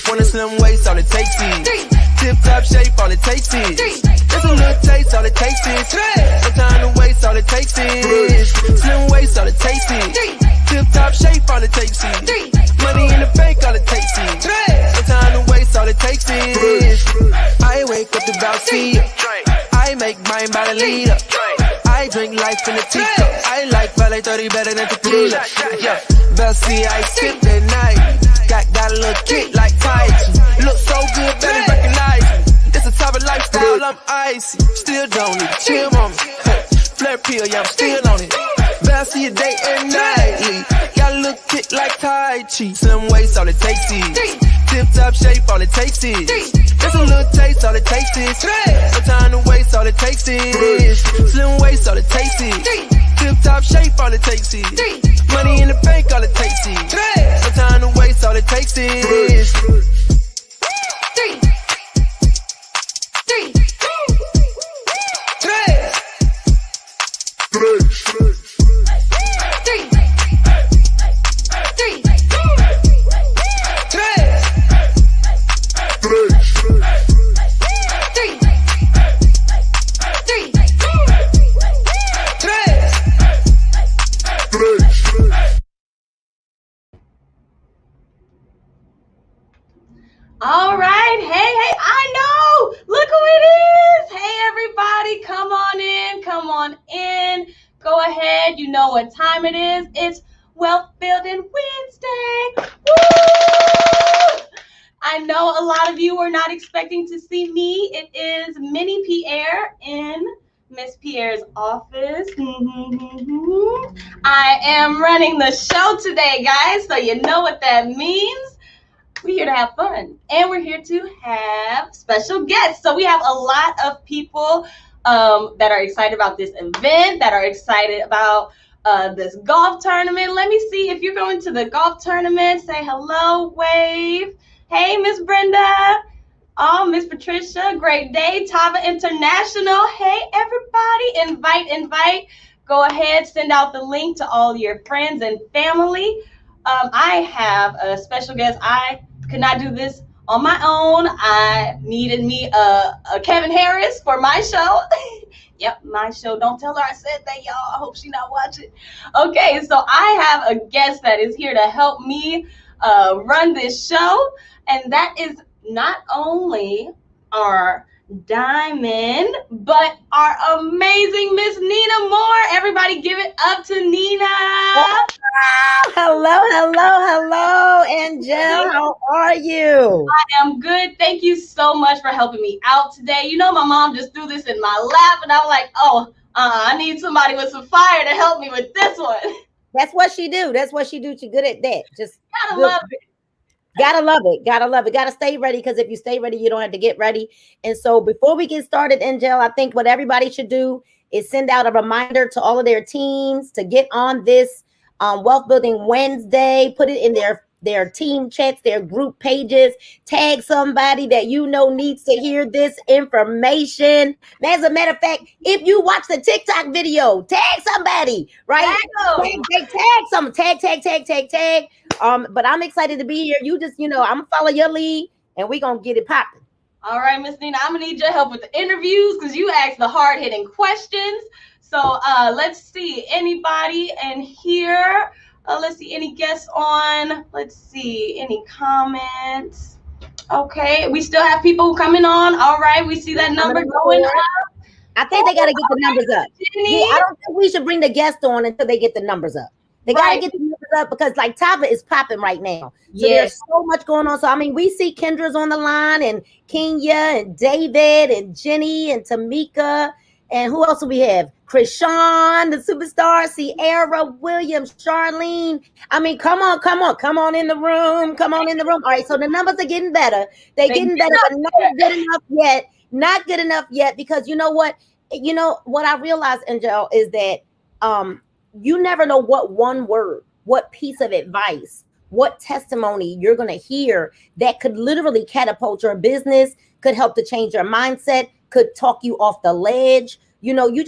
Want a slim waist, all it takes is tip top shape, all it takes is just a little taste, all it takes is no time to waste, all it takes is slim waist, all it takes is tip top shape, all it takes is money in the bank, all it takes is no time to waste, all it takes is I wake up to about see I make mine by the leader. I drink life in a teacup. I like Valet 30 better than tequila. Yeah, Bessie, I sip that night. Got a little kick like Tai Chi. Look so good, better recognize me. This a type of lifestyle, I'm icy. Still don't need chill on me. Flare pill, yeah, I'm still on it. Bessie, a day and nightly. Got a little kick like Tai Chi. Slim waist, all it takes is tip top shape, all it takes is just a little taste, all it takes is no time to waste, all it takes is slim waist, all it takes is tip top shape, all it takes is money in the bank, all it takes is no time to waste, all it takes is All right. Hey, I know. Look who it is. Hey, everybody. Come on in. Come on in. Go ahead. You know what time it is. It's Wealth Building Wednesday. Woo! I know a lot of you were not expecting to see me. It is Minnie Pierre in Miss Pierre's office. I am running the show today, guys, so you know what that means. We're here to have fun, and we're here to have special guests. So we have a lot of people that are excited about this event, that are excited about this golf tournament. Let me see if you're going to the golf tournament. Say hello, wave. Hey, Miss Brenda. Oh, Miss Patricia, great day. Tava International. Hey, everybody, invite. Go ahead, send out the link to all your friends and family. I have a special guest. I could not do this on my own. I needed me a Kevin Harris for my show. Yep, my show. Don't tell her I said that, y'all. I hope she's not watching. Okay, so I have a guest that is here to help me run this show, and that is not only our diamond, but our amazing Miss Nina Moore. Everybody give it up to Nina. Hello, Angel. How are you? I am good. Thank you so much for helping me out today. You know, my mom just threw this in my lap, and I was like, I need somebody with some fire to help me with this one. That's what she do. She's good at that. Just gotta love it. Gotta love it. Gotta stay ready, because if you stay ready, you don't have to get ready. And so before we get started, Angel, I think what everybody should do is send out a reminder to all of their teams to get on this Wealth Building Wednesday. Put it in their team chats, their group pages. Tag somebody that you know needs to hear this information. As a matter of fact, if you watch the TikTok video, tag somebody, right? Tag. But I'm excited to be here. You just, I'm gonna follow your lead, and we're gonna get it popping. All right, Miss Nina, I'm gonna need your help with the interviews, because you asked the hard-hitting questions. So let's see, anybody in here? Let's see, any guests on? Let's see, any comments? Okay, we still have people coming on. All right, we see that number going up. I think they got to get the numbers up. Yeah, I don't think we should bring the guests on until they get the numbers up. They got to get the numbers up, because like Tava is popping right now. So there's so much going on. So, I mean, we see Kendra's on the line, and Kenya, and David, and Jenny, and Tamika. And who else do we have? Krishan, the superstar, Sierra Williams, Charlene. I mean, come on in the room. All right, so the numbers are getting better. They're getting better, but not good enough yet. Not good enough yet, because you know what? What I realized, Angel, is that you never know what one word, what piece of advice, what testimony you're going to hear that could literally catapult your business, could help to change your mindset, could talk you off the ledge. You know, you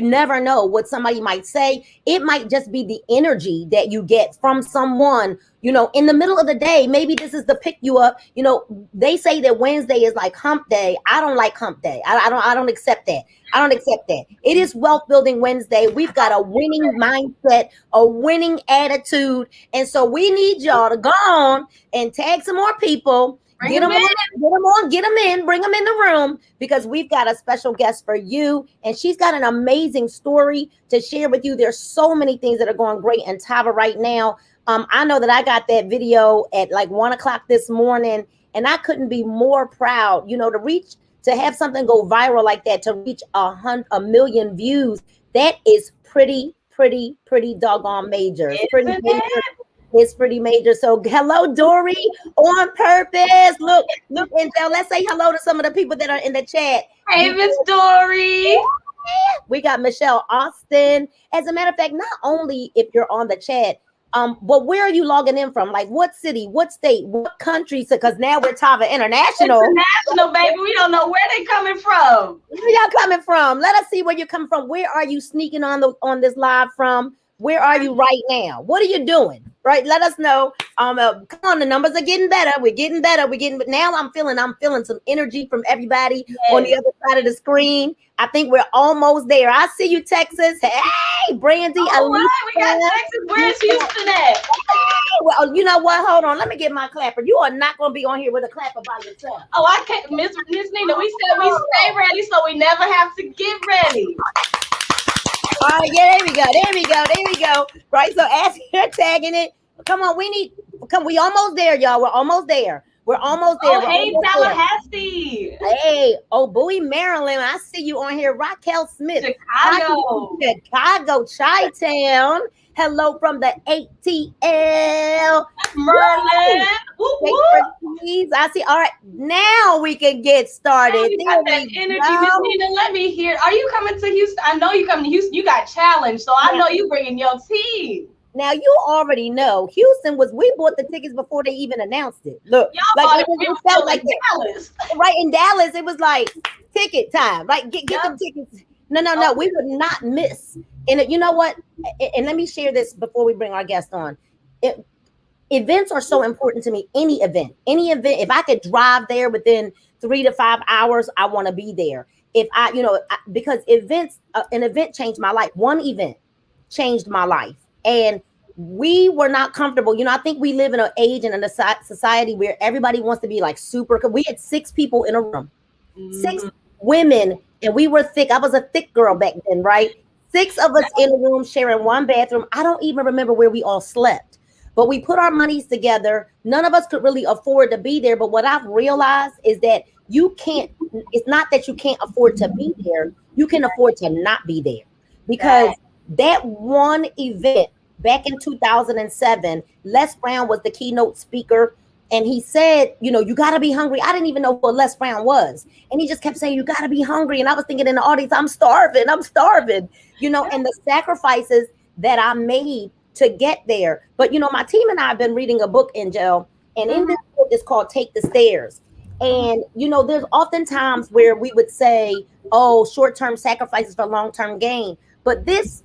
never know what somebody might say. It might just be the energy that you get from someone, you know, in the middle of the day. Maybe this is to pick you up. You know, they say that Wednesday is like hump day. I don't like hump day. I don't accept that. I don't accept that. It is Wealth Building Wednesday. We've got a winning mindset, a winning attitude. And so we need y'all to go on and tag some more people. Get them in, bring them in the room, because we've got a special guest for you, and she's got an amazing story to share with you. There's so many things that are going great in Tava right now. I know that I got that video at like 1 o'clock this morning, and I couldn't be more proud, you know, to have something go viral like that, to reach a million views. That is pretty doggone major. It's pretty major. It's pretty major. So hello, Dory, on purpose. Look, and let's say hello to some of the people that are in the chat. Hey, Miss Dory. We got Michelle Austin. As a matter of fact, not only if you're on the chat, but where are you logging in from? Like what city, what state, what country? Because now we're Tava International. International, baby. We don't know where they coming from. Where y'all coming from? Let us see where you're coming from. Where are you sneaking on this live from? Where are you right now? What are you doing? Right? Let us know. Come on, the numbers are getting better. We're getting better. But now I'm feeling some energy from everybody on the other side of the screen. I think we're almost there. I see you, Texas. Hey, Brandy. All right, we got Texas. Where's Houston at? Hey, well, you know what? Hold on. Let me get my clapper. You are not going to be on here with a clapper by yourself. Oh, I can't. Miss Nina, we said we stay ready so we never have to get ready. All right, yeah, there we go. Right, so as you're tagging it, come on, we almost there, y'all. We're almost there. Oh, hey, Tallahassee. Hey, Bowie, Maryland. I see you on here. Raquel Smith. Chicago, Chi-Town. Hello from the ATL. Merlin. I see. All right, now we can get started. You got that energy, Miss Nina. Let me hear. Are you coming to Houston? I know you coming to Houston. You got challenged, so I know you bringing your team. Now you already know Houston we bought the tickets before they even announced it. Look, y'all like it felt like Dallas. Right, in Dallas, it was like ticket time. Like get them tickets. No, we would not miss. And you know what? And let me share this before we bring our guest on. Events are so important to me. Any event, if I could drive there within 3 to 5 hours, I want to be there. If because an event changed my life. One event changed my life. And we were not comfortable. You know, I think we live in an age and in a society where everybody wants to be like super. We had 6 people in a room, 6 women, and we were thick. I was a thick girl back then, right? 6 of us in a room sharing one bathroom. I don't even remember where we all slept, but we put our monies together. None of us could really afford to be there. But what I've realized is that it's not that you can't afford to be there. You can afford to not be there, because that one event back in 2007, Les Brown was the keynote speaker. And he said, you know, you got to be hungry. I didn't even know what Les Brown was. And he just kept saying, you got to be hungry. And I was thinking in the audience, I'm starving, you know, and the sacrifices that I made to get there. But, you know, my team and I have been reading a book, Angel, and in this book it's called Take the Stairs. And, you know, there's often times where we would say, oh, short-term sacrifices for long-term gain. But this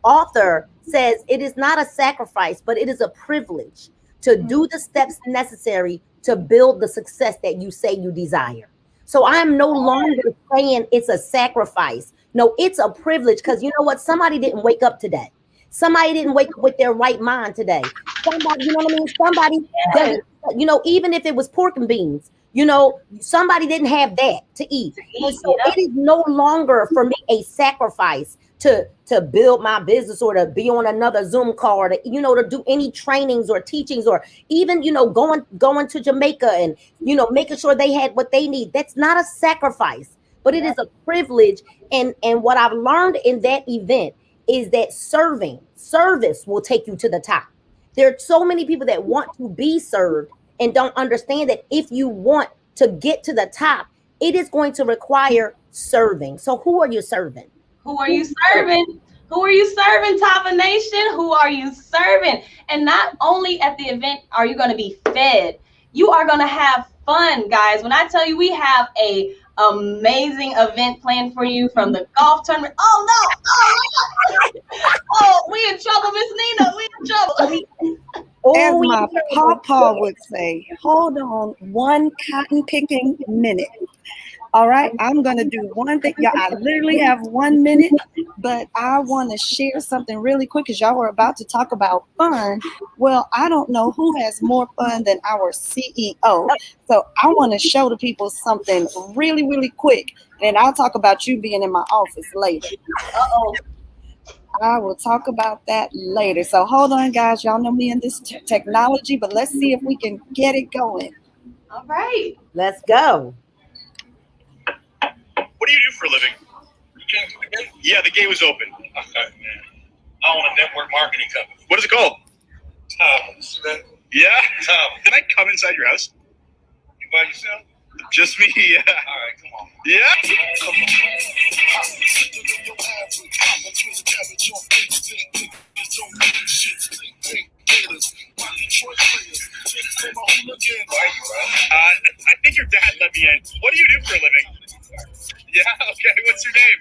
author says it is not a sacrifice, but it is a privilege to do the steps necessary to build the success that you say you desire. So I'm no longer saying it's a sacrifice. No, it's a privilege, because you know what? Somebody didn't wake up today. Somebody didn't wake up with their right mind today. Somebody, you know what I mean? Somebody doesn't, you know, even if it was pork and beans, you know, somebody didn't have that to eat. And so it is no longer for me a sacrifice to build my business, or to be on another Zoom call, or to, you know, to do any trainings or teachings, or even, you know, going to Jamaica and, you know, making sure they had what they need. That's not a sacrifice, but it is a privilege. And what I've learned in that event is that service will take you to the top. There are so many people that want to be served and don't understand that if you want to get to the top, it is going to require serving. So who are you serving? Who are you serving? Who are you serving, Tava Nation? Who are you serving? And not only at the event are you going to be fed, you are going to have fun, guys. When I tell you we have a amazing event planned for you from the golf tournament. Oh no! Oh, we in trouble, Miss Nina. We in trouble. As my papa would say, hold on one cotton picking minute. All right, I'm going to do one thing. Yeah, I literally have 1 minute, but I want to share something really quick because y'all were about to talk about fun. Well, I don't know who has more fun than our CEO. So I want to show the people something really, really quick. And I'll talk about you being in my office later. Uh-oh. I will talk about that later. So hold on, guys. Y'all know me in this technology, but let's see if we can get it going. All right. Let's go. What do you do for a living? Yeah, the gate was open. I own a network marketing company. What is it called? Yeah? Can I come inside your house? You by yourself? Just me, yeah. All right, come on. Yeah? Come on. I think your dad let me in. What do you do for a living? Yeah, okay. What's your name?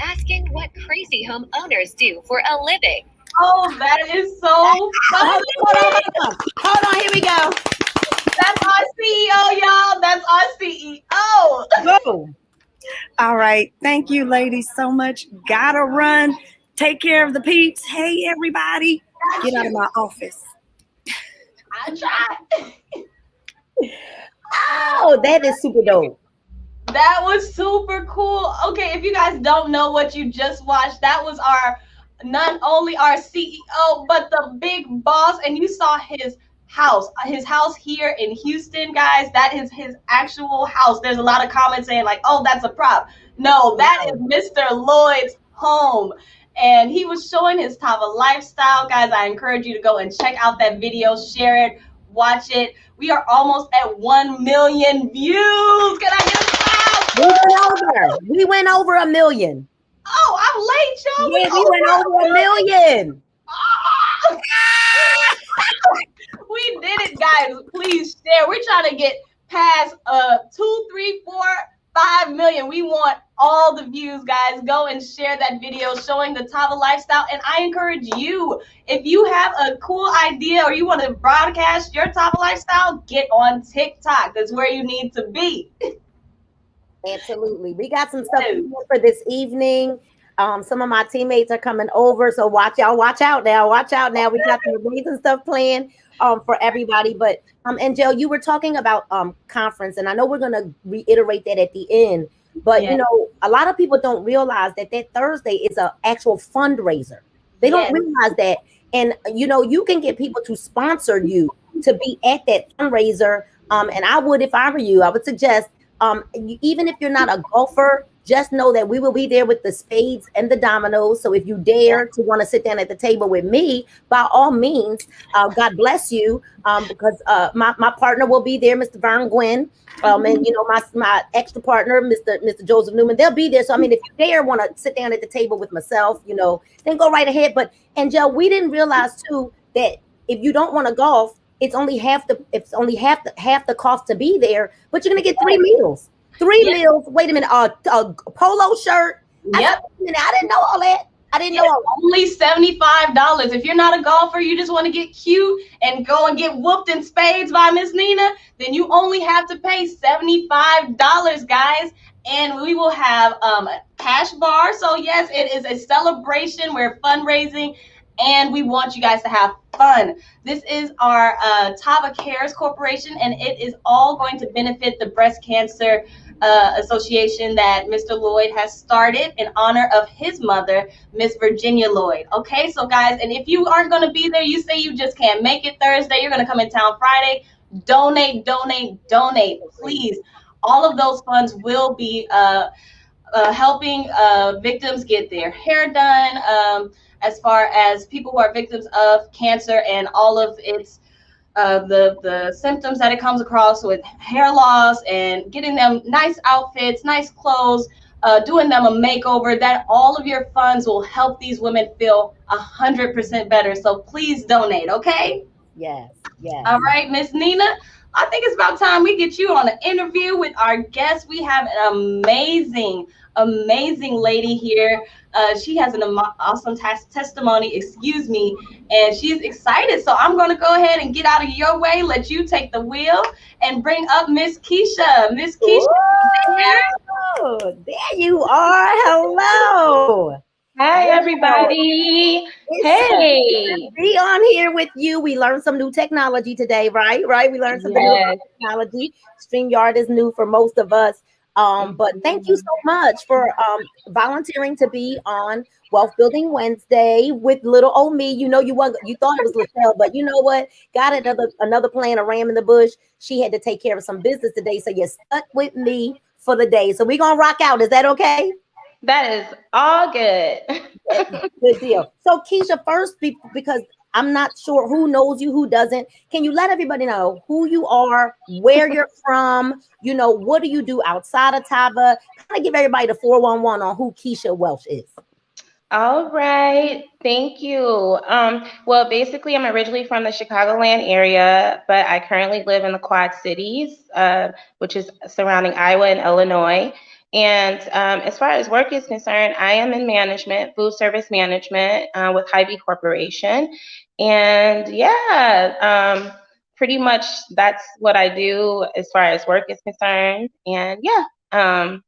Asking what crazy homeowners do for a living. Oh, that is so funny. Hold on, here we go. That's our CEO, y'all. That's our CEO. Go. All right. Thank you, ladies, so much. Gotta run. Take care of the peeps. Hey, everybody. Get out of my office. I tried. Oh, that is super dope. That was super cool. Okay, if you guys don't know what you just watched, that was not only our CEO, but the big boss. And you saw his house here in Houston, guys. That is his actual house. There's a lot of comments saying like, oh, that's a prop. No, that is Mr. Lloyd's home. And he was showing his Tava lifestyle. Guys, I encourage you to go and check out that video, share it, watch it. We are almost at 1 million views. Can I get a clap? We went over 1 million. Oh, I'm late, y'all. Yeah, we went over 1 million. We did it, guys. Please share. We're trying to get past 2, 3, 4, 5 million. We want all the views, guys. Go and share that video showing the Tava lifestyle. And I encourage you, if you have a cool idea or you want to broadcast your Tava lifestyle, get on TikTok. That's where you need to be. Absolutely. We got some stuff for this evening. Some of my teammates are coming over, so watch out now. We got some amazing stuff planned for everybody. But Angel, you were talking about conference, and I know we're gonna reiterate that at the end. But you know, a lot of people don't realize that Thursday is an actual fundraiser. They don't realize that, and you know, you can get people to sponsor you to be at that fundraiser. And I would, if I were you, I would suggest, even if you're not a golfer, just know that we will be there with the spades and the dominoes. So if you dare to want to sit down at the table with me, by all means, God bless you, because my partner will be there, Mr. Vern Gwynn, and you know, my extra partner, Mr. Joseph Newman, they'll be there. So I mean, if you dare want to sit down at the table with myself, you know, then go right ahead. But Angel, we didn't realize too that if you don't want to golf, it's only half the cost to be there, but you're gonna get 3 meals. 3 meals. Wait a minute. A polo shirt. Yep. I didn't know all that. Only $75. If you're not a golfer, you just want to get cute and go and get whooped in spades by Miss Nina, then you only have to pay $75, guys. And we will have a cash bar. So yes, it is a celebration. We're fundraising, and we want you guys to have fun. This is our Tava Cares Corporation, and it is all going to benefit the breast cancer association that Mr. Lloyd has started in honor of his mother, Miss Virginia Lloyd. Okay, so guys, and if you aren't going to be there, you say you just can't make it Thursday, you're going to come in town Friday, donate, please. All of those funds will be helping victims get their hair done, as far as people who are victims of cancer and all of its the symptoms that it comes across with hair loss, and getting them nice outfits, nice clothes, doing them a makeover, that all of your funds will help these women feel 100% better. So please donate, okay? Yes, yes. All right, Miss Nina, I think it's about time we get you on an interview with our guest. We have an amazing lady here. She has an awesome testimony, and she's excited. So I'm going to go ahead and get out of your way, let you take the wheel, and bring up Miss Keisha. Miss Keisha, oh, there you are. Hello. Hi, everybody. Hey. Be on here with you. We learned some new technology today, right? We learned some new technology. StreamYard is new for most of us. But thank you so much for volunteering to be on Wealth Building Wednesday with little old me. You know, you thought it was Lachelle, but you know what? Got another plan, a ram in the bush. She had to take care of some business today, so you're stuck with me for the day. So we're gonna rock out. Is that okay? That is all good. Good deal. So Keisha, first, because I'm not sure who knows you, who doesn't, can you let everybody know who you are, where you're from, you know, what do you do outside of Tava? Kind of give everybody the 411 on who Keisha Welch is. All right. Thank you. Well, basically, I'm originally from the Chicagoland area, but I currently live in the Quad Cities, which is surrounding Iowa and Illinois. And as far as work is concerned, I am in management, food service management with Hy-Vee Corporation. And yeah, pretty much that's what I do as far as work is concerned. And yeah,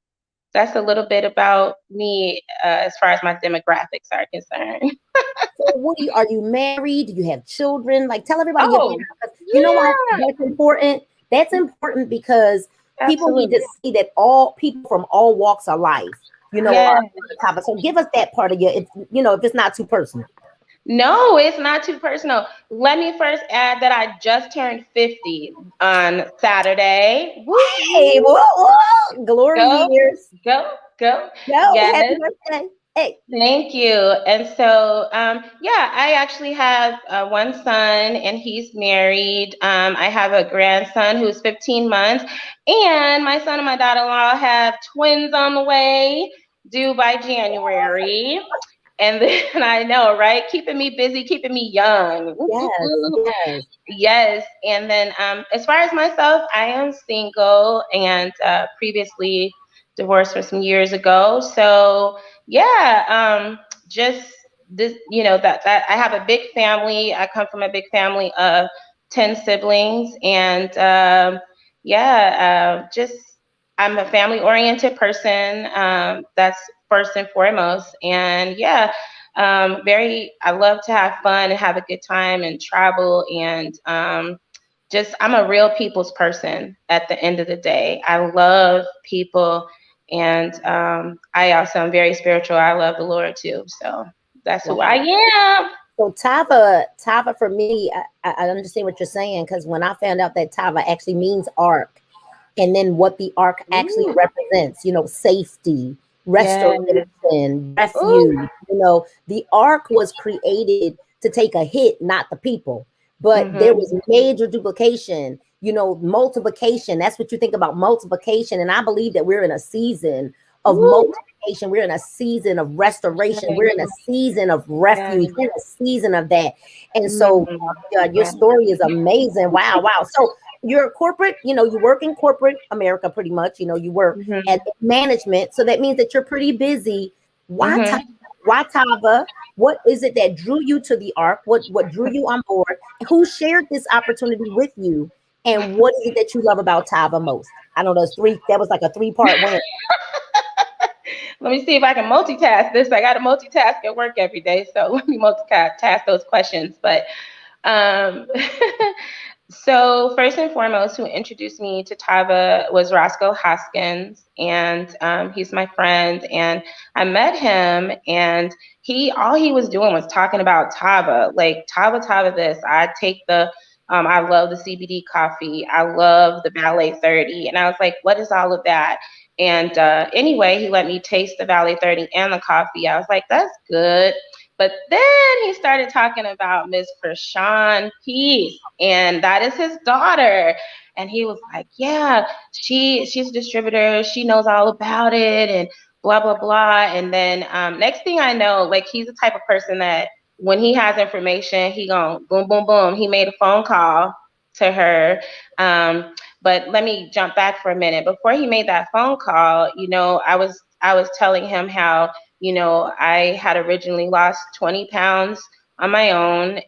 that's a little bit about me as far as my demographics are concerned. So are you married? Do you have children? Like, tell everybody. You know why that's important? That's important because people need to see that all people from all walks of life, you know, are on the topic. So give us that part of if it's not too personal. No, it's not too personal. Let me first add that I just turned 50 on Saturday. Hey, whoa. Glory years. Go. Yes. Happy birthday. Hey. Thank you. And so, yeah, I actually have one son and he's married. I have a grandson who's 15 months and my son and my daughter-in-law have twins on the way due by January. And then I know, right? Keeping me busy, keeping me young. Yes. And then as far as myself, I am single and previously divorced for some years ago. So yeah, just this, that I have a big family. I come from a big family of 10 siblings. And just I'm a family-oriented person. That's first and foremost. And yeah, I love to have fun and have a good time and travel. And I'm a real people's person at the end of the day. I love people. And I also am very spiritual. I love the Lord too. So that's who I am. So Tava for me, I understand what you're saying, because when I found out that Tava actually means ark, and then what the ark actually represents, safety, restoration, refuge. The ark was created to take a hit, not the people. But there was major duplication, multiplication. That's what you think about, multiplication. And I believe that we're in a season of multiplication. We're in a season of restoration. We're in a season of refuge. We're in a season of that. And so your story is amazing. Wow. So you're a corporate, you work in corporate America pretty much. You work at management. So that means that you're pretty busy. Why Tava? What is it that drew you to the ark? What drew you on board? Who shared this opportunity with you? And what is it that you love about Tava most? I don't know. That was like a 3-part win. Let me see if I can multitask this. I got to multitask at work every day. So let me multitask those questions. But so first and foremost, who introduced me to Tava was Roscoe Hoskins, and he's my friend. And I met him, and all he was doing was talking about Tava, like Tava this. I take I love the CBD coffee. I love the Valet 30. And I was like, what is all of that? And anyway, he let me taste the Valet 30 and the coffee. I was like, that's good. But then he started talking about Miss Krishan Peace, and that is his daughter. And he was like, yeah, she's a distributor. She knows all about it. And blah, blah, blah. And then next thing I know, like he's the type of person that when he has information, he gon' boom, boom, boom. He made a phone call to her. But let me jump back for a minute. Before he made that phone call, you know, I was telling him how, you know, I had originally lost 20 pounds on my own,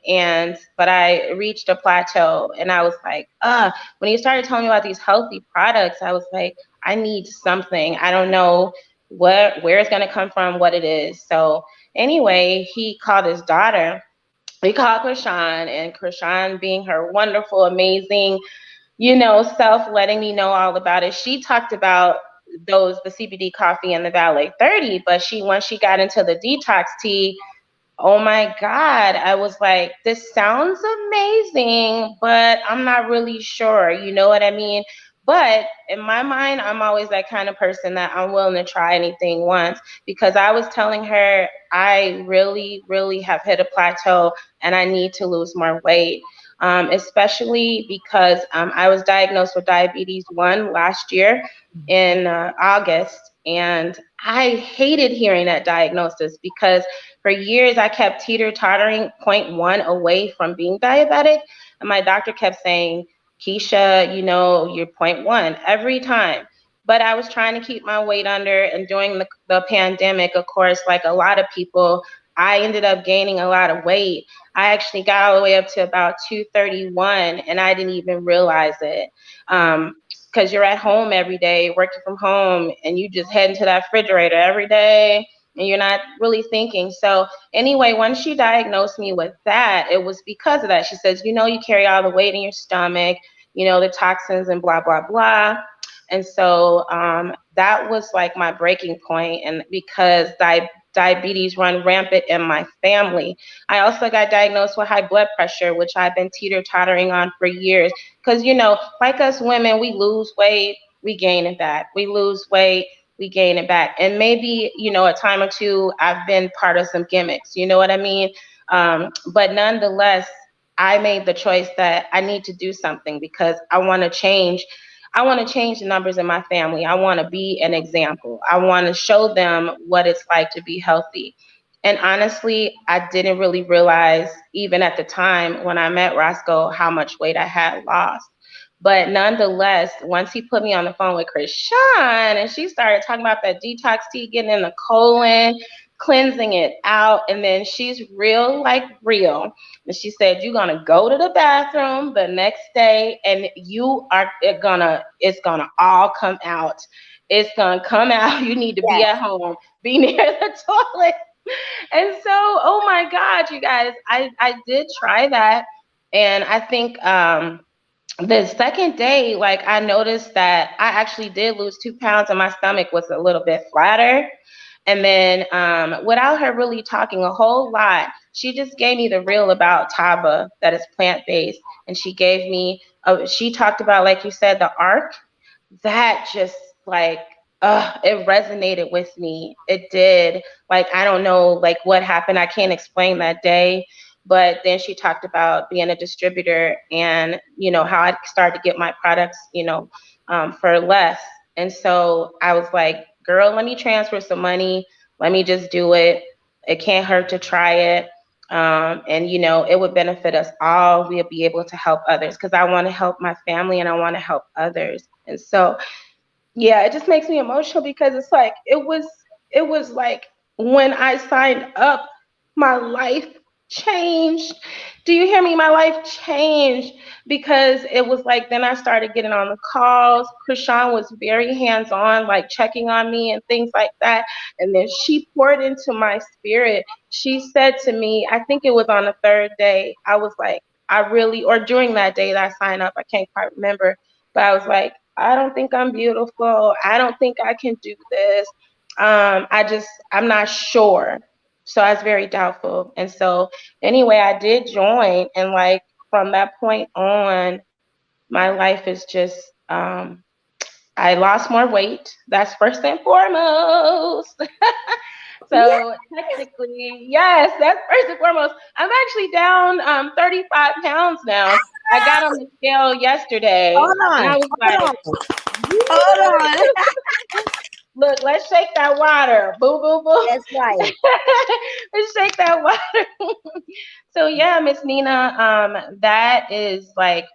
but I reached a plateau, and I was like, when he started telling me about these healthy products, I was like, I need something. I don't know where it's gonna come from, what it is. So anyway, he called his daughter. We called Krishan, and Krishan, being her wonderful, amazing, you know, self, letting me know all about it. She talked about the CBD coffee and the Valet 30, but once she got into the detox tea, oh my God, I was like, this sounds amazing, but I'm not really sure. You know what I mean? But in my mind, I'm always that kind of person that I'm willing to try anything once, because I was telling her I really, really have hit a plateau and I need to lose more weight. Especially because I was diagnosed with diabetes 1 last year in August. And I hated hearing that diagnosis because for years I kept teeter-tottering 0.1 away from being diabetic. And my doctor kept saying, Keisha, you know, you're 0.1 every time. But I was trying to keep my weight under. And during the pandemic, of course, like a lot of people, I ended up gaining a lot of weight. I actually got all the way up to about 231, and I didn't even realize it. Because you're at home every day, working from home, and you just head into that refrigerator every day, and you're not really thinking. So anyway, when she diagnosed me with that, it was because of that. She says, you know, you carry all the weight in your stomach, you know, the toxins and blah, blah, blah. And so that was like my breaking point. And because diabetes run rampant in my family. I also got diagnosed with high blood pressure, which I've been teeter-tottering on for years. Because, you know, like us women, we lose weight, we gain it back. We lose weight, we gain it back. And maybe, you know, a time or two, I've been part of some gimmicks, you know what I mean? But nonetheless, I made the choice that I need to do something because I want to change. I want to change the numbers in my family. I want to be an example. I want to show them what it's like to be healthy. And honestly, I didn't really realize, even at the time when I met Roscoe, how much weight I had lost. But nonetheless, once he put me on the phone with Krishan and she started talking about that detox tea, getting in the colon, cleansing it out, and then she's real. And she said, you're gonna go to the bathroom the next day and it's gonna all come out. It's gonna come out. You need to be at home, be near the toilet. And so, oh my God, you guys, I did try that. And I think the second day, like I noticed that I actually did lose 2 pounds and my stomach was a little bit flatter. And then without her really talking a whole lot, she just gave me the real about Taba, that is plant-based. And she gave me, she talked about, like you said, the arc. That just like, it resonated with me. It did. Like, I don't know, like what happened. I can't explain that day. But then she talked about being a distributor and, you know, how I started to get my products, you know, for less. And so I was like, girl, let me transfer some money. Let me just do it. It can't hurt to try it. And, you know, it would benefit us all. We'll be able to help others because I want to help my family and I want to help others. And so, yeah, it just makes me emotional because it's like, it was like when I signed up, my life changed. Do you hear me? My life changed because it was like, then I started getting on the calls. Krishan was very hands-on, like checking on me and things like that. And then she poured into my spirit. She said to me, I think it was on the third day, I was like, or during that day that I signed up, I can't quite remember, but I was like, I don't think I'm beautiful. I don't think I can do this. I'm not sure. So I was very doubtful. And so anyway, I did join. And like from that point on, my life is just, I lost more weight. That's first and foremost. So technically, yes, that's first and foremost. I'm actually down 35 pounds now. I got on the scale yesterday. Hold on. And I was like, Hold on. Look, let's shake that water. Boo, boo, boo. That's right. Let's shake that water. So yeah, Miss Nina, that is like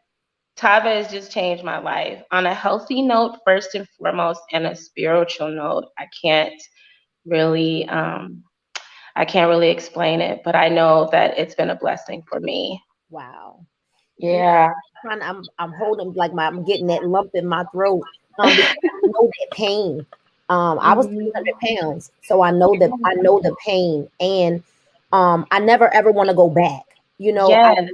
Tava has just changed my life on a healthy note, first and foremost, and a spiritual note. Really, I can't really explain it, but I know that it's been a blessing for me. Wow. Yeah. I'm holding like I'm getting that lump in my throat. Because I know that pain. I was 300 pounds, so I know the pain, and I never ever want to go back. You know, Yes.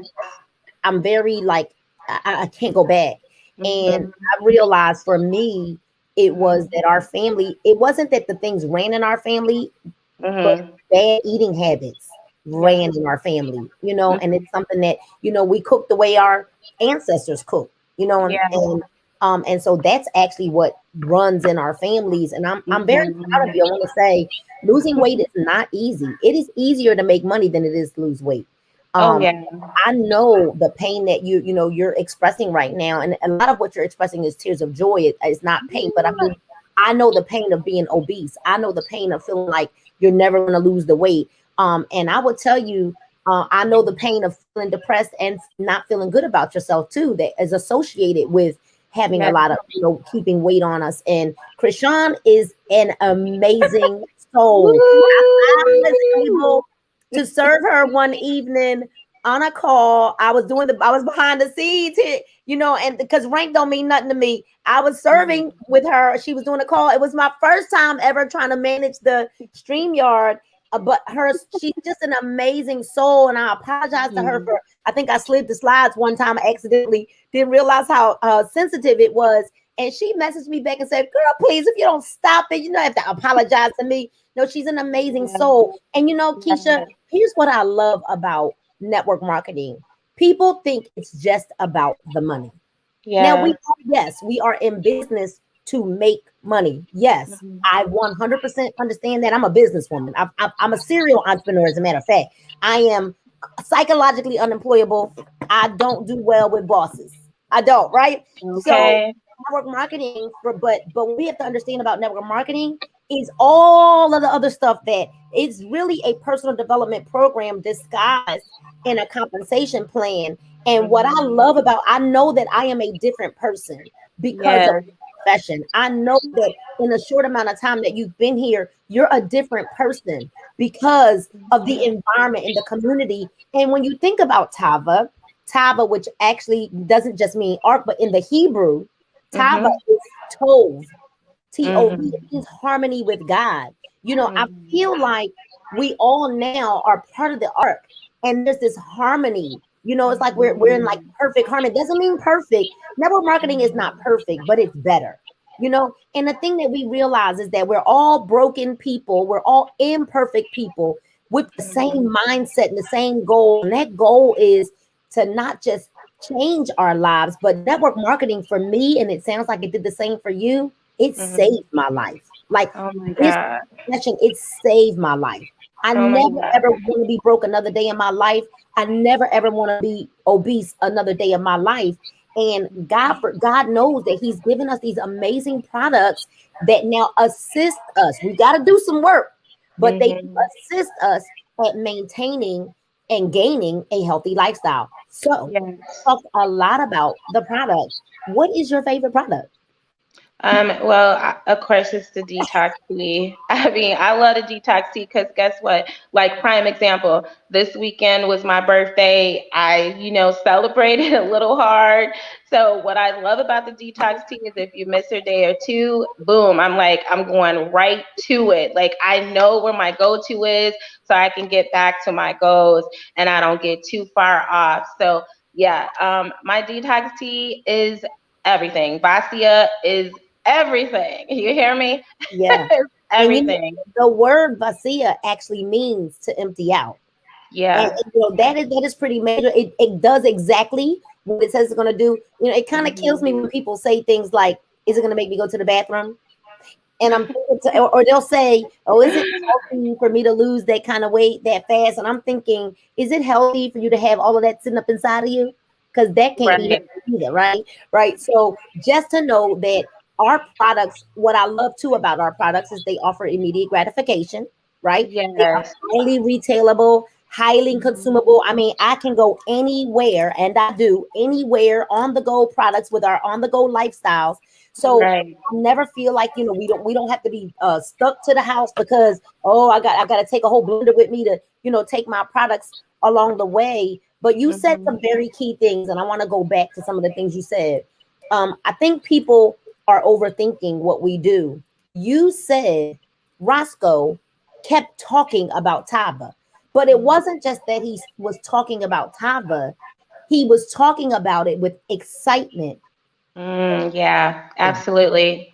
I'm very like I can't go back. And Mhm. I realized for me, it was that our family, it wasn't that the things ran in our family, but Mhm. bad eating habits ran in our family, you know, and it's something that, you know, we cook the way our ancestors cook, you know, Yeah. and so that's actually what runs in our families. And I'm very proud of you. I want to say losing weight is not easy. It is easier to make money than it is to lose weight. Oh yeah. I know the pain that you're expressing right now, and a lot of what you're expressing is tears of joy. It's not pain, but I mean, I know the pain of being obese. I know the pain of feeling like you're never going to lose the weight. And I would tell you, I know the pain of feeling depressed and not feeling good about yourself too. That is associated with having a lot of, keeping weight on us. And Krishan is an amazing soul. I was able to serve her one evening on a call. I was behind the scenes here, and because rank don't mean nothing to me. I was serving with her. She was doing a call. It was my first time ever trying to manage the StreamYard. But she's just an amazing soul, and I apologize to her for. I think I slid the slides one time accidentally. Didn't realize how sensitive it was, and she messaged me back and said, "Girl, please, if you don't stop it, you don't have to apologize to me." No, she's an amazing soul, and Keisha, here's what I love about network marketing. People think it's just about the money. Yeah. Now we are in business to make money. Yes, I 100% understand that. I'm a businesswoman. I'm a serial entrepreneur. As a matter of fact, I am psychologically unemployable. I don't do well with bosses. I don't, right? Okay. So network marketing, but what we have to understand about network marketing is all of the other stuff that it's really a personal development program disguised in a compensation plan. And what I love about, I know that I am a different person because of profession. I know that in a short amount of time that you've been here, you're a different person because of the environment in the community. And when you think about Tava, which actually doesn't just mean ark, but in the Hebrew, Tava is Tov. T-O-V, it means harmony with God. I feel like we all now are part of the ark, and there's this harmony. It's like we're in like perfect harmony. It doesn't mean perfect. Network marketing is not perfect, but it's better. And the thing that we realize is that we're all broken people. We're all imperfect people with the same mindset and the same goal. And that goal is to not just change our lives, but network marketing for me, and it sounds like it did the same for you, it saved my life. Like, oh my God, it saved my life. I never ever want to be broke another day in my life. I never ever want to be obese another day of my life. And God knows that He's given us these amazing products that now assist us. We got to do some work, but they assist us at maintaining and gaining a healthy lifestyle. So, talk a lot about the product. What is your favorite product? Well, of course, it's the detox tea. I mean, I love the detox tea because guess what? Like, prime example, this weekend was my birthday. I, celebrated a little hard. So what I love about the detox tea is if you miss a day or two, boom, I'm going right to it. Like, I know where my go-to is so I can get back to my goals and I don't get too far off. So yeah, my detox tea is everything. Vasia is everything. You hear me? Yeah. Everything. The word vasia actually means to empty out. Yeah. And that is pretty major. It does exactly what it says it's going to do. It kind of kills me when people say things like, is it going to make me go to the bathroom? And I'm thinking or they'll say, oh, is it healthy for me to lose that kind of weight that fast? And I'm thinking, is it healthy for you to have all of that sitting up inside of you? Because that can't be either, right? So just to know that our products, what I love too about our products is they offer immediate gratification, right? They are Yes. highly retailable, highly consumable. I mean, I can go anywhere, and I do anywhere on the go products with our on the go lifestyles. So Right. I never feel like, you know, we don't have to be stuck to the house because I got to take a whole blender with me to, you know, take my products along the way. But you said Mhm. some very key things, and I want to go back to some of the things you said. I think people are overthinking what we do. You said Roscoe kept talking about Tava, but it wasn't just that he was talking about Tava, he was talking about it with excitement. Yeah, absolutely.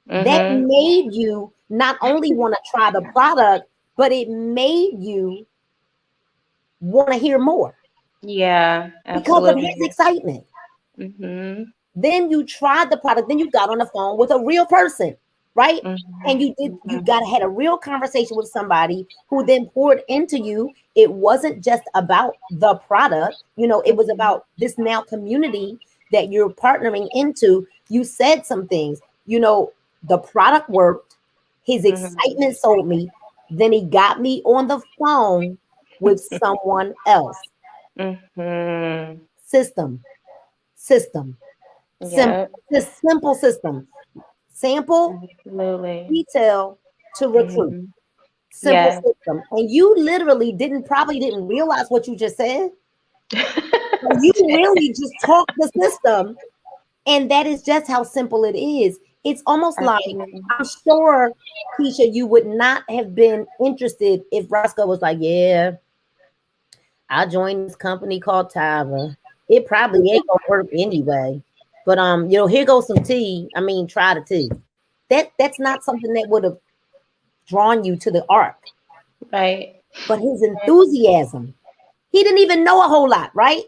That Mhm. made you not only want to try the product, but it made you want to hear more Yeah, because of his absolutely. excitement. Mhm. Then you tried the product, then you got on the phone with a real person, right? And Mhm. you Mhm. got had a real conversation with somebody who then poured into you. It wasn't just about the product, you know, it was Mhm. about this now community that you're partnering into. You said some things, you know, the product worked, his Mhm. excitement sold me, then he got me on the phone with someone else. Mhm. System, system, Yeah, simple, this simple system. Sample, absolutely. detail to recruit. Mhm. Simple Yeah. system. And you literally probably didn't realize what you just said. But you really just talked the system. And that is just how simple it is. It's almost like, Absolutely. I'm sure, Keisha, you would not have been interested if Roscoe was like, yeah, I joined this company called Tyver. It probably ain't gonna work anyway. But you know, here goes some tea. I mean, try the tea. That's not something that would have drawn you to the arc. Right. But his enthusiasm, he didn't even know a whole lot, right?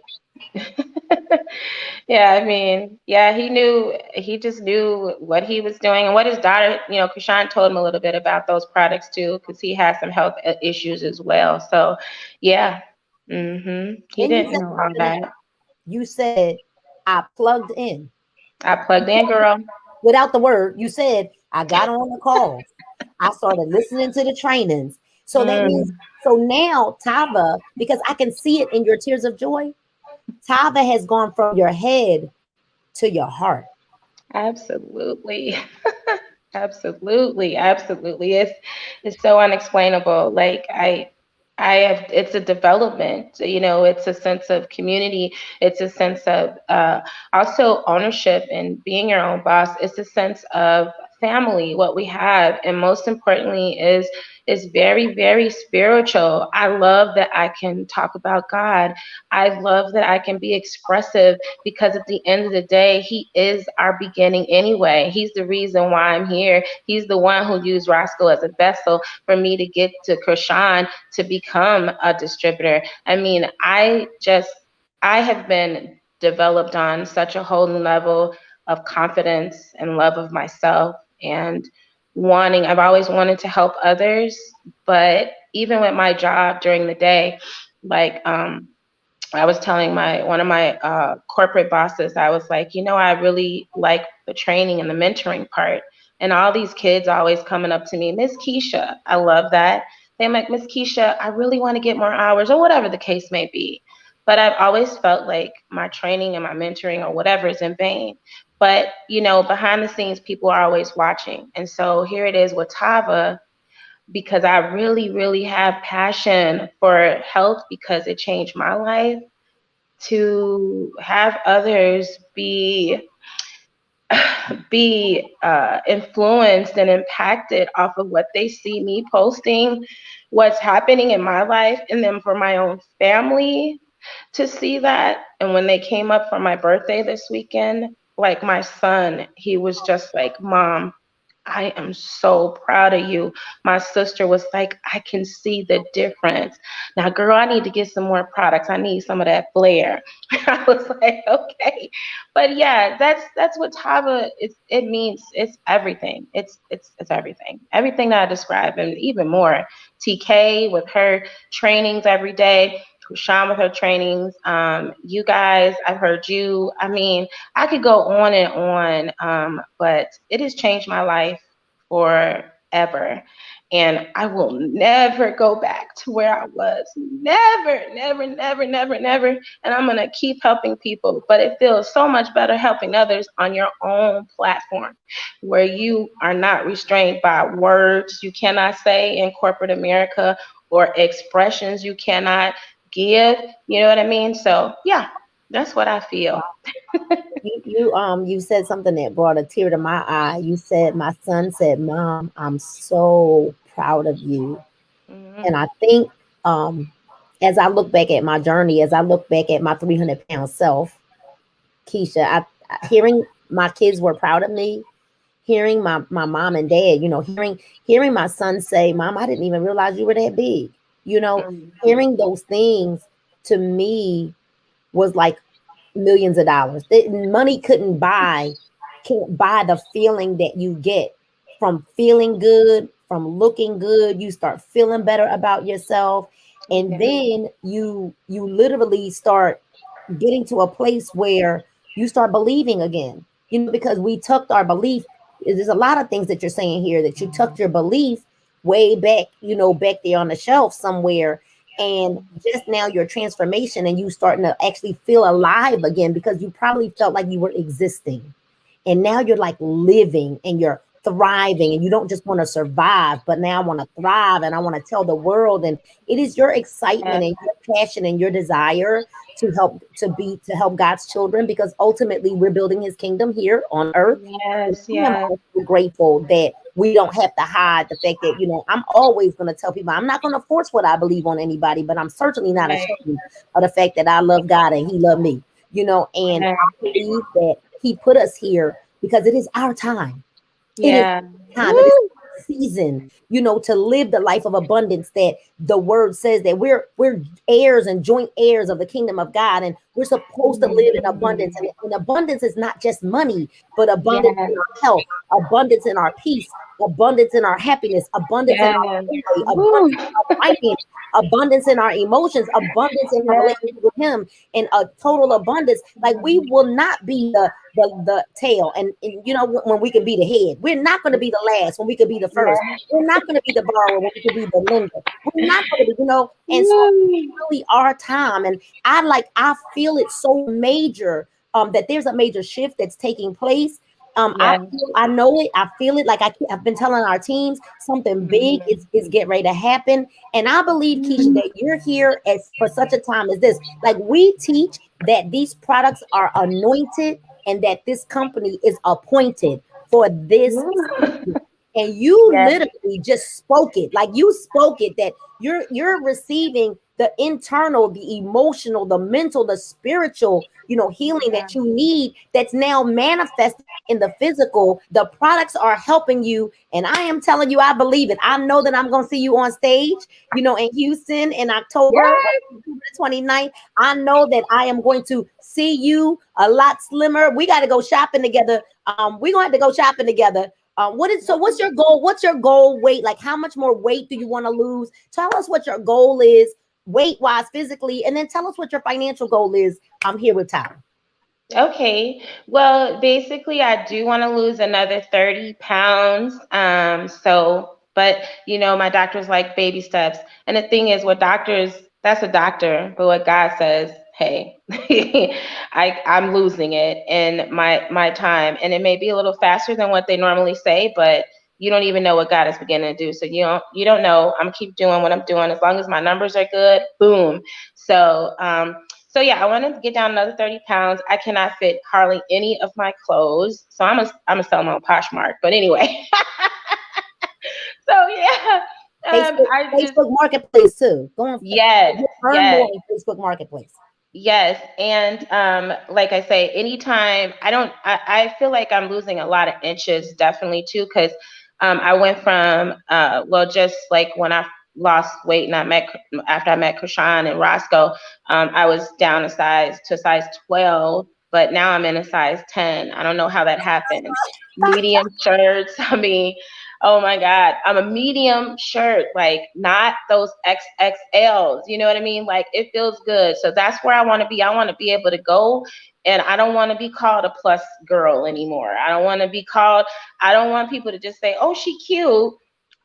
Yeah, I mean, yeah, he just knew what he was doing and what his daughter, Krishan told him a little bit about those products too, because he has some health issues as well. So, yeah, he Then you didn't said know all something that. else. You said I plugged in I plugged in, girl. without the word. You said I got on the calls. I started listening to the trainings. So that means, Mm, so now Tava, because I can see it in your tears of joy, Tava has gone from your head to your heart. absolutely. Absolutely, absolutely. It's so unexplainable. Like I have it's a development, it's a sense of community, it's a sense of also ownership and being your own boss. It's a sense of family, what we have, and most importantly is very, very spiritual. I love that I can talk about God. I love that I can be expressive because at the end of the day, He is our beginning anyway. He's the reason why I'm here. He's the one who used Roscoe as a vessel for me to get to Krishan to become a distributor. I mean, I have been developed on such a whole new level of confidence and love of myself and I've always wanted to help others, but even with my job during the day, like I was telling my one of my corporate bosses, I was like, I really like the training and the mentoring part. And all these kids always coming up to me, Miss Keisha, I love that. They're like, Miss Keisha, I really want to get more hours, or whatever the case may be. But I've always felt like my training and my mentoring or whatever is in vain. But behind the scenes, people are always watching. And so here it is with Tava, because I really, really have passion for health because it changed my life, to have others be influenced and impacted off of what they see me posting, what's happening in my life, and then for my own family to see that. And when they came up for my birthday this weekend, like my son, he was just like, Mom, I am so proud of you. My sister was like, I can see the difference. Now, girl, I need to get some more products. I need some of that flair. I was like, okay. But yeah, that's what Tava is. It means it's everything. It's everything. Everything that I describe and even more. TK with her trainings every day. Krishan with her trainings. You guys, I've heard you. I mean, I could go on and on, but it has changed my life forever. And I will never go back to where I was. Never, never, never, never, never. And I'm going to keep helping people. But it feels so much better helping others on your own platform where you are not restrained by words you cannot say in corporate America or expressions you cannot give. You know what I mean? So, yeah, that's what I feel. You said something that brought a tear to my eye. You said, my son said, Mom, I'm so proud of you. And I think as I look back at my journey, as I look back at my 300-pound self, Keisha, hearing my kids were proud of me, hearing my mom and dad, you know, hearing my son say, Mom, I didn't even realize you were that big. You know, hearing those things to me was like millions of dollars. Money can't buy the feeling that you get from feeling good, from looking good. You start feeling better about yourself, and then you literally start getting to a place where you start believing again. You know, because we tucked our belief. There's a lot of things that you're saying here that you tucked your belief way back, you know, back there on the shelf somewhere. And just now your transformation and you starting to actually feel alive again, because you probably felt like you were existing. And now you're like living and you're thriving, and you don't just want to survive, but now I want to thrive and I want to tell the world. And it is your excitement and your passion and your desire to help God's children, because ultimately we're building his kingdom here on earth. Yes, I'm so grateful that we don't have to hide the fact that, you know, I'm always going to tell people, I'm not going to force what I believe on anybody, but I'm certainly not ashamed of the fact that I love God and he loved me, you know, and I believe that he put us here because it is our time. It is time. It is our season, you know, to live the life of abundance that the word says that we're heirs and joint heirs of the kingdom of God, and we're supposed to live in abundance. And abundance is not just money, but abundance in our health, abundance in our peace, abundance in our happiness, abundance in our family, abundance in our finance, abundance in our emotions, abundance in our relationship with him, and a total abundance. Like, we will not be the tail, and you know, when we can be the head. We're not going to be the last when we could be the first. We're not going to be the borrower when we could be the lender. We're not going to be, you know, and so it's really our time. And I feel it so major that there's a major shift that's taking place. I know it. I feel it. Like I've been telling our teams, something big is getting ready to happen. And I believe, Keisha, that you're here for such a time as this. Like, we teach that these products are anointed and that this company is appointed for this. And you literally just spoke it. Like, you spoke it, that you're receiving the internal, the emotional, the mental, the spiritual, you know, healing that you need, that's now manifested in the physical. The products are helping you. And I am telling you, I believe it. I know that I'm going to see you on stage, you know, in Houston in October 29th. I know that I am going to see you a lot slimmer. We got to go shopping together. We're going to have to go shopping together. What's your goal? What's your goal weight? Like, how much more weight do you want to lose? Tell us what your goal is weight wise, physically, and then tell us what your financial goal is. I'm here with Tyra. Okay. Well, basically I do want to lose another 30 pounds. But you know, my doctor's like baby steps. And the thing is, what doctors, that's a doctor, but what God says, hey, I'm losing it in my time. And it may be a little faster than what they normally say, but you don't even know what God is beginning to do. So you don't know. I'm gonna keep doing what I'm doing. As long as my numbers are good, boom. So yeah, I want to get down another 30 pounds. I cannot fit hardly any of my clothes. So I'm gonna sell them on Poshmark. But anyway. So yeah. Facebook Marketplace too. Yes. More in Facebook Marketplace. Yes. And like I say, anytime I feel like I'm losing a lot of inches, definitely too, because I went from just like when I lost weight and after I met Krishan and Roscoe, I was down to size 12, but now I'm in a size 10. I don't know how that happened. Medium shirts. I mean, Oh my God. I'm a medium shirt, like not those XXLs. You know what I mean? Like it feels good. So that's where I want to be. I want to be able to go, and I don't want to be called a plus girl anymore. I don't want people to just say, oh, she cute.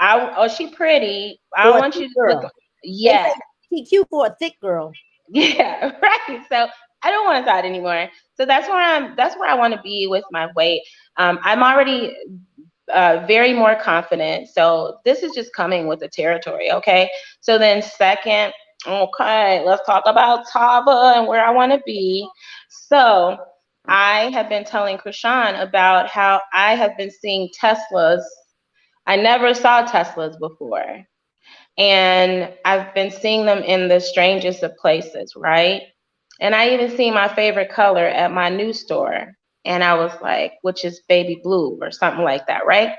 Oh, she pretty. I For don't a want thick you to girl. look. They Yeah. say she cute for a thick girl. Yeah, right. So I don't want that anymore. So that's where I want to be with my weight. I'm already very more confident. So this is just coming with the territory. Okay. So then second, okay, let's talk about Tava and where I want to be. So I have been telling Krishan about how I have been seeing Teslas. I never saw Teslas before. And I've been seeing them in the strangest of places, right? And I even see my favorite color at my new store. And I was like, which is baby blue or something like that, right?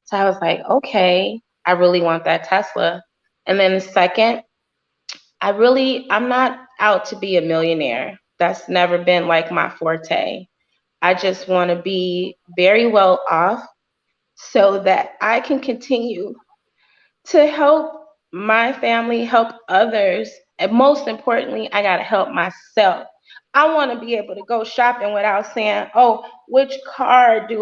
So I was like, okay, I really want that Tesla. And then the second, I'm not out to be a millionaire. That's never been like my forte. I just want to be very well off so that I can continue to help my family, help others, and most importantly, I gotta help myself. I want to be able to go shopping without saying, "Oh, which card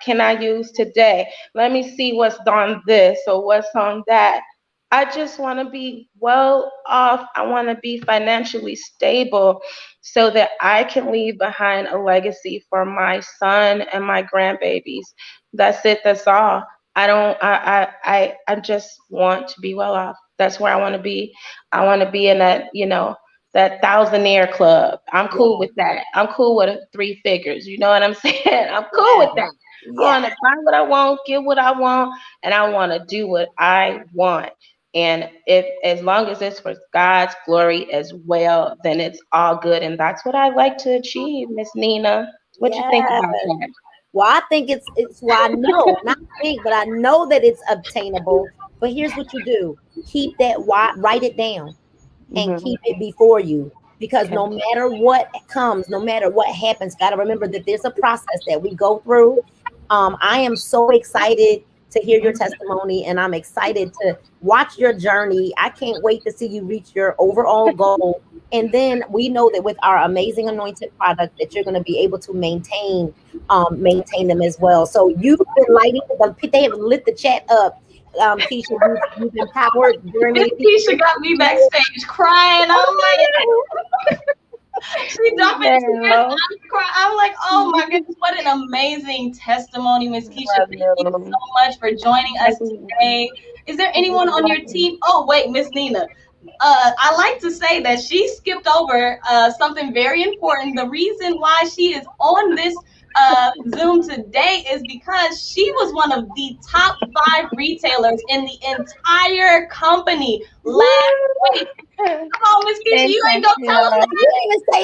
can I use today? Let me see what's on this or what's on that." I just want to be well off. I want to be financially stable so that I can leave behind a legacy for my son and my grandbabies. That's it. That's all. I just want to be well off. That's where I want to be. I want to be in that, that thousandaire club. I'm cool with that. I'm cool with 3 figures. You know what I'm saying? I'm cool with that. I want to buy what I want, get what I want, and I want to do what I want. And as long as it's for God's glory as well, then it's all good. And that's what I like to achieve, Miss Nina. What you think about that? Well, I think it's well, I know, not think, but I know that it's obtainable. But here's what you do: keep that, write it down, and keep it before you. Because no matter what comes, no matter what happens, got to remember that there's a process that we go through. I am so excited to hear your testimony, and I'm excited to watch your journey. I can't wait to see you reach your overall goal. And then we know that with our amazing anointed product that you're going to be able to maintain them as well. So you've been lighting they have lit the chat up. Keisha, you've empowered. Keisha got me backstage crying. I'm like, she dumped it. I'm like, oh my goodness, what an amazing testimony, Miss Keisha. Thank you so much for joining us today. Is there anyone on your team? Oh, wait, Miss Nina. I like to say that she skipped over something very important. The reason why she is on this Zoom today is because she was one of the top 5 retailers in the entire company last week. Come on, Miss Keisha, you ain't gonna tell us that. You didn't even say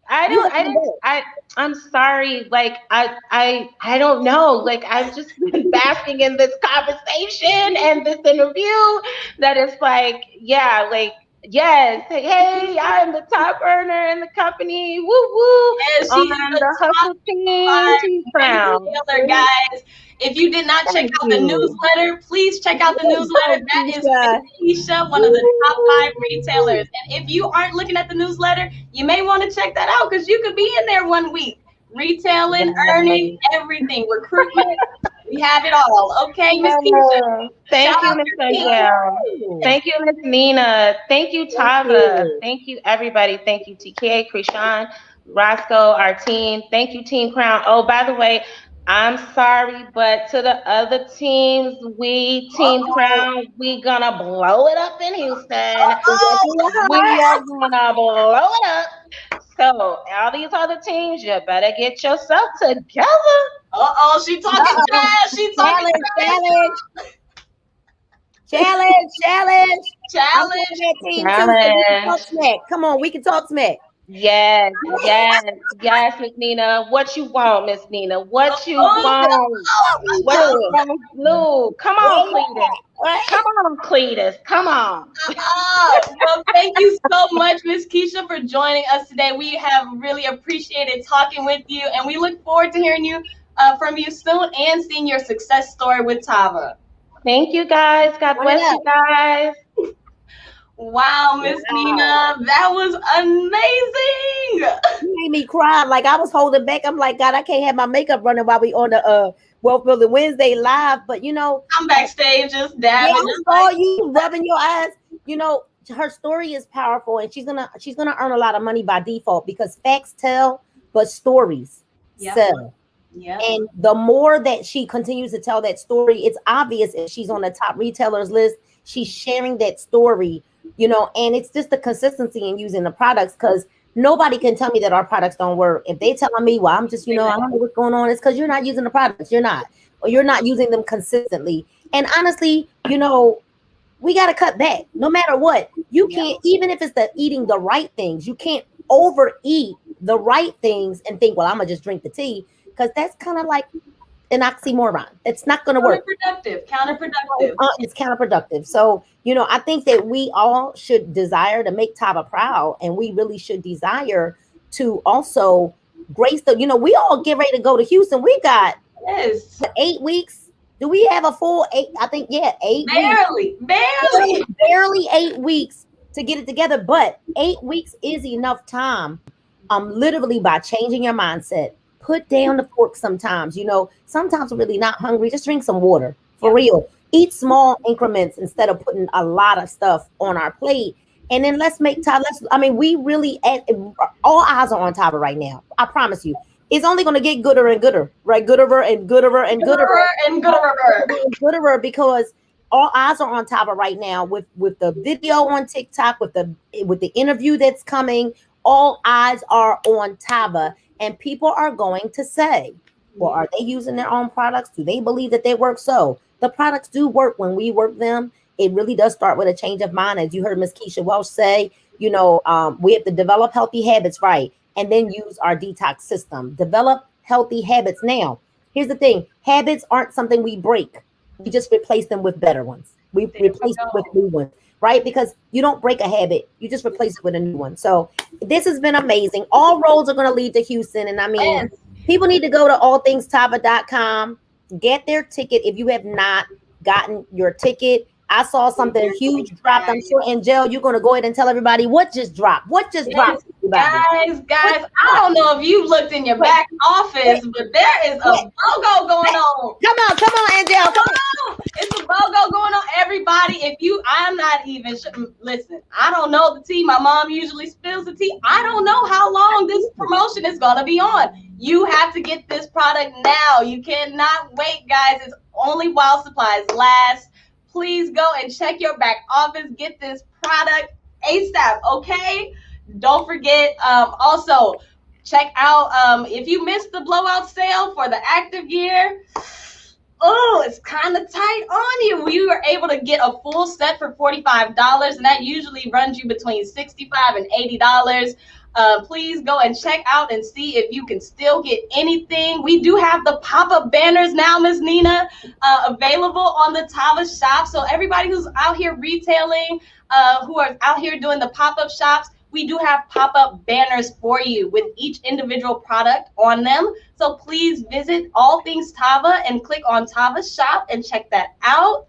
that. I'm sorry. Like I don't know. Like I've just been basking in this conversation and this interview that is like, yeah, like yes, hey, I'm the top earner in the company. Woo woo. And she's the Hustle Team Crown. Guys, if you did not check out the newsletter, please check out the newsletter. That is Keisha, one of the top 5 retailers. And if you aren't looking at the newsletter, you may want to check that out because you could be in there one week. Retailing, earning, everything, recruitment. We have it all. Okay, Miss Keisha. Thank you, Miss Angel. Thank you, Miss Nina. Thank you, Tava. Thank you, everybody. Thank you, TK, Krishan, Roscoe, our team. Thank you, Team Crown. Oh, by the way, I'm sorry, but to the other teams, Team Crown, we gonna blow it up in Houston. We are gonna blow it up. So all these other teams, you better get yourself together. She talking trash. She talking Challenge. Come on, we can talk smack. Yes, Miss Nina. What you want, Miss Nina? What you want? What you want, Blue? Come on, Cletus. Come on, Cletus. Come on. Well, thank you so much, Miss Keisha, for joining us today. We have really appreciated talking with you, and we look forward to hearing you from you soon and seeing your success story with Tava. Thank you guys. God bless you guys. Wow, Miss Nina, that was amazing. You made me cry. Like I was holding back. I'm like, God, I can't have my makeup running while we on the Wealth Building Wednesday live. But you know, I'm backstage just dabbing. Yeah, I saw you rubbing your eyes. You know, her story is powerful, and she's gonna earn a lot of money by default because facts tell, but stories sell. Yeah. And the more that she continues to tell that story, it's obvious if she's on the top retailers list, she's sharing that story, you know, and it's just the consistency in using the products because nobody can tell me that our products don't work. If they telling me, well, I'm just, you know, I don't know what's going on, it's because you're not using the products. You're not, or you're not using them consistently. And honestly, you know, we got to cut back no matter what. You can't, even if it's eating the right things, you can't overeat the right things and think, well, I'm going to just drink the tea. Because that's kind of like an oxymoron. It's not going to work. Counterproductive. It's counterproductive. So, you know, I think that we all should desire to make Tava proud. And we really should desire to also grace the, you know, we all get ready to go to Houston. We got 8 weeks. Do we have a full 8? I think, 8 weeks. Barely 8 weeks to get it together. But 8 weeks is enough time. Literally by changing your mindset. Put down the fork sometimes, you know, sometimes we're really not hungry. Just drink some water for real. Eat small increments instead of putting a lot of stuff on our plate. And then let's make Tava. We really, all eyes are on Tava right now. I promise you. It's only going to get gooder and gooder, right? Gooder and gooder and gooder and gooder because all eyes are on Tava right now with the video on TikTok, with the interview that's coming. All eyes are on Tava. And people are going to say, well, are they using their own products? Do they believe that they work? So the products do work when we work them. It really does start with a change of mind. As you heard Miss Keisha Welch say, you know, we have to develop healthy habits, right? And then use our detox system. Develop healthy habits. Now, here's the thing. Habits aren't something we break. We just replace them with better ones. We replace them with new ones. Right? Because you don't break a habit. You just replace it with a new one. So this has been amazing. All roads are going to lead to Houston. And I mean, people need to go to allthingstava.com, get their ticket. If you have not gotten your ticket, I saw something huge dropped. I'm sure, Angel, you're going to go ahead and tell everybody what just dropped. What just dropped? Guys, I don't know if you looked in your back office, but there is a BOGO going on. Come on, Angel. Come on. It's a BOGO going on, everybody. I'm not even, listen, I don't know the tea. My mom usually spills the tea. I don't know how long this promotion is going to be on. You have to get this product now. You cannot wait, guys. It's only while supplies last. Please go and check your back office. Get this product ASAP, okay? Don't forget, also, check out, if you missed the blowout sale for the active gear, it's kind of tight on you. You were able to get a full set for $45, and that usually runs you between $65 and $80. Please go and check out and see if you can still get anything. We do have the pop-up banners now, Ms. Nina, available on the Tava shop. So everybody who's out here retailing, who are out here doing the pop-up shops, we do have pop-up banners for you with each individual product on them. So please visit All Things Tava and click on Tava shop and check that out.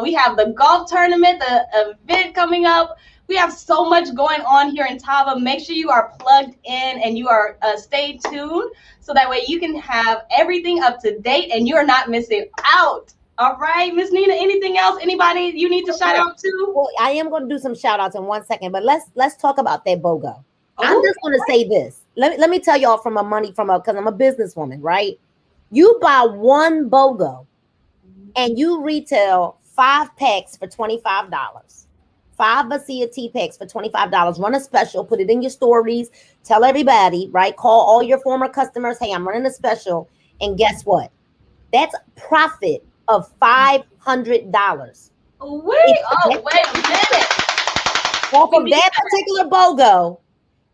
We have the golf tournament, the event coming up. We have so much going on here in Tava. Make sure you are plugged in and you are stay tuned so that way you can have everything up to date and you're not missing out. All right, Miss Nina, anything else? Anybody you need to shout out to? Well, I am going to do some shout outs in 1 second, but let's talk about that BOGO. I'm just going to say this. Let me tell y'all because I'm a businesswoman, right? You buy one BOGO and you retail 5 packs for $25. 5 Bacia tea packs for $25. Run a special, put it in your stories, tell everybody, right? Call all your former customers, hey, I'm running a special. And guess what? That's a profit of $500. Wait a minute. Off of that particular BOGO,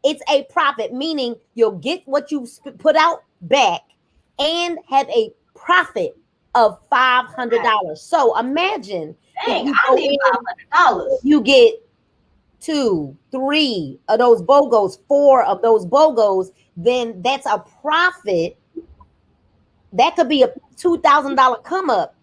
it's a profit, meaning you'll get what you put out back and have a profit of $500. So imagine you get 2, 3 of those BOGOs, 4 of those BOGOs, then that's a profit that could be a $2,000 come up.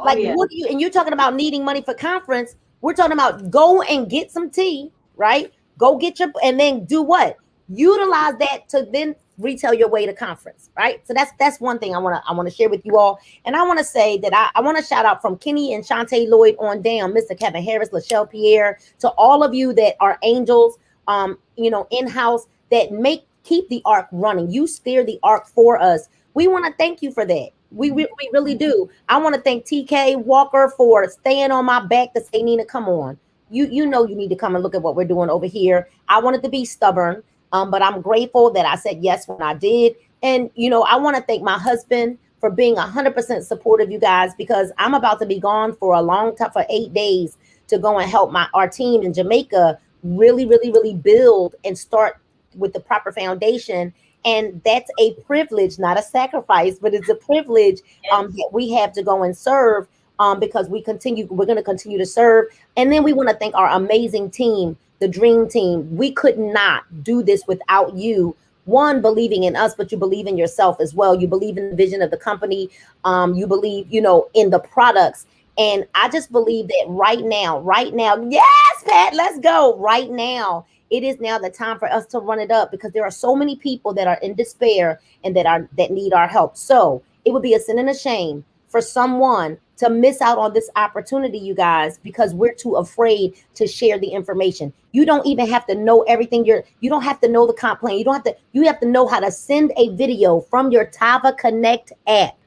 Like, yeah. what do you, and you're talking about needing money for conference. We're talking about go and get some tea, right? Go get your, and then do what? Utilize that to then retail your way to conference, right? So that's one thing I want to share with you all. And I want to say that I want to shout out from Kenny and Shantae Lloyd on down, Mr. Kevin Harris, Lachelle Pierre, to all of you that are angels, in-house that keep the arc running. You steer the arc for us. We want to thank you for that. We really do. I want to thank TK Walker for staying on my back to say, Nina, come on. You know you need to come and look at what we're doing over here. I wanted to be stubborn, but I'm grateful that I said yes when I did. And, I want to thank my husband for being 100% supportive, you guys, because I'm about to be gone for a long time, for 8 days, to go and help our team in Jamaica really, really, really build and start with the proper foundation. And that's a privilege, not a sacrifice, but it's a privilege that we have to go and serve because we're going to continue to serve. And then we want to thank our amazing team, the dream team. We could not do this without you. One, believing in us, but you believe in yourself as well. You believe in the vision of the company. You believe, in the products. And I just believe that right now, yes, Pat, let's go right now. It is now the time for us to run it up because there are so many people that are in despair and that need our help. So it would be a sin and a shame for someone to miss out on this opportunity, you guys, because we're too afraid to share the information. You don't even have to know everything. You don't have to know the comp plan. You have to know how to send a video from your Tava Connect app.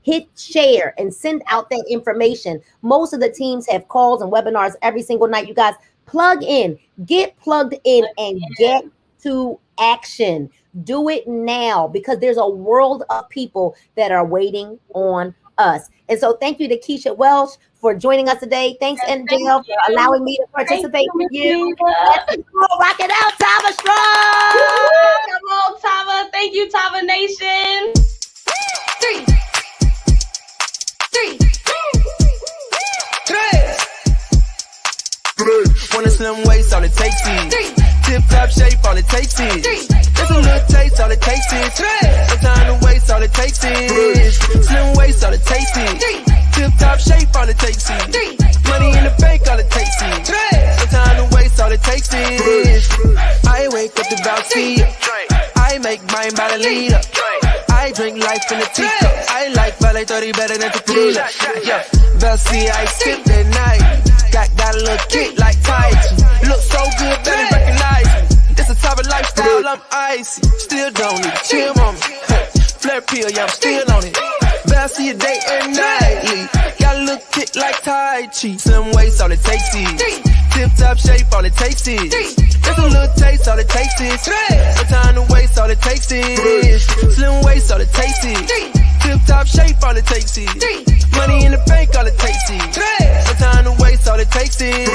Hit share and send out that information. Most of the teams have calls and webinars every single night. You guys, plug in, get plugged in, and get to action. Do it now because there's a world of people that are waiting on us. And so thank you to Keisha Welsh for joining us today. Thanks, NJL, for allowing me to participate with you. Let's go, rock it out, Tava Strong! Come on, Tava. Thank you, Tava Nation. 3. Want a slim waist, all it takes is tip-top shape, all it takes is just a little taste, all it takes is no time to waste, all it takes is slim waist, all it takes is tip-top shape, all it takes is money in the bank, all it takes is no time to waste, all it takes is I wake up to about tea, I make mine by the leader, I drink life in a teacup, I like Valet 30 better than tequila, yeah, Velcy, I sip that night. Got a little kick like Tai Chi. Look so good, better recognize me. It's a type of lifestyle, I'm icy. Still don't need to chill on me. Flare pill, yeah, I'm still on it. Bounce your day and nightly. Got a little kick like Tai Chi. Slim waist, all it takes is tip-top shape, all it takes is just a little taste, all it takes is no time to waste, all it takes is slim waist, all it takes is tip-top shape, all it takes is money in the bank, all it takes is no time to waste, all it takes is